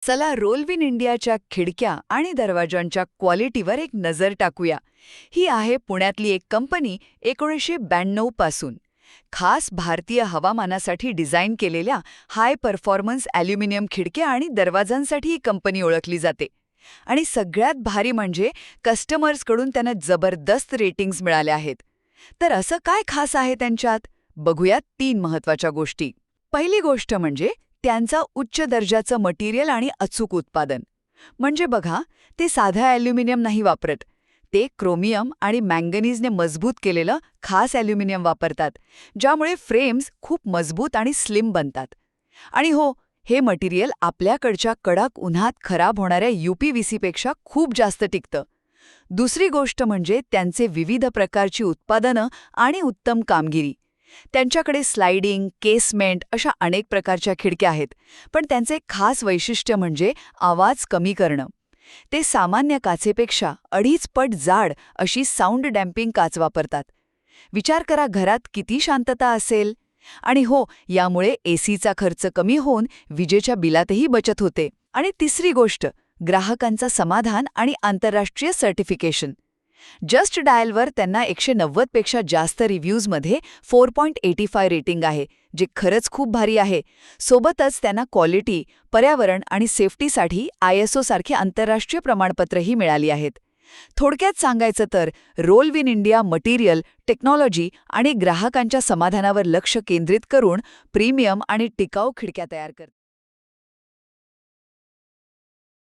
चला रोलविन इंडियाच्या खिडक्या आणि दरवाजांच्या क्वालिटीवर एक नजर टाकूया. ही आहे पुण्यातली एक कंपनी 1992 पासून. खास भारतीय हवामानासाठी डिझाईन केलेल्या हाय परफॉर्मन्स ॲल्युमिनियम खिडक्या आणि दरवाजांसाठी ही कंपनी ओळखली जाते. आणि सगळ्यात भारी म्हणजे कस्टमर्सकडून त्यांना जबरदस्त रेटिंग्ज मिळाल्या आहेत. तर असं काय खास आहे त्यांच्यात? बघूयात 3 महत्त्वाच्या गोष्टी. पहिली गोष्ट म्हणजे त्यांचा उच्च दर्जाचं मटेरियल आणि अचूक उत्पादन. म्हणजे बघा, ते साधं ॲल्युमिनियम नाही वापरत. ते क्रोमियम आणि मँगनीजने मजबूत केलेलं खास ॲल्युमिनियम वापरतात, ज्यामुळे फ्रेम्स खूप मजबूत आणि स्लिम बनतात. आणि हो, हे मटेरियल आपल्याकडच्या कडक उन्हात खराब होणाऱ्या UPVC पेक्षा खूप जास्त टिकतं. दुसरी गोष्ट म्हणजे त्यांचे विविध प्रकारची उत्पादनं आणि उत्तम कामगिरी. त्यांच्याकडे स्लायडिंग, केसमेंट अशा अनेक प्रकारच्या खिडक्या आहेत, पण त्यांचे खास वैशिष्ट्य म्हणजे आवाज कमी करणं. ते सामान्य काचेपेक्षा 2.5 पट जाड अशी साऊंड डॅम्पिंग काच वापरतात. विचार करा, घरात किती शांतता असेल. आणि हो, यामुळे एसीचा खर्च कमी होऊन विजेच्या बिलातही बचत होते. आणि तिसरी गोष्ट, ग्राहकांचा समाधान आणि आंतरराष्ट्रीय सर्टिफिकेशन. जस्ट डायलवर त्यांना 190 पेक्षा जास्त रिव्ह्यूजमध्ये 4.85 रेटिंग आहे, जे खरंच खूप भारी आहे. सोबतच त्यांना क्वालिटी, पर्यावरण आणि सेफ्टीसाठी ISO सारखी आंतरराष्ट्रीय प्रमाणपत्रही मिळाली आहेत. थोडक्यात सांगायचं तर रोलविन इंडिया मटेरियल, टेक्नॉलॉजी आणि ग्राहकांच्या समाधानावर लक्ष केंद्रित करून प्रीमियम आणि टिकाऊ खिडक्या तयार करते.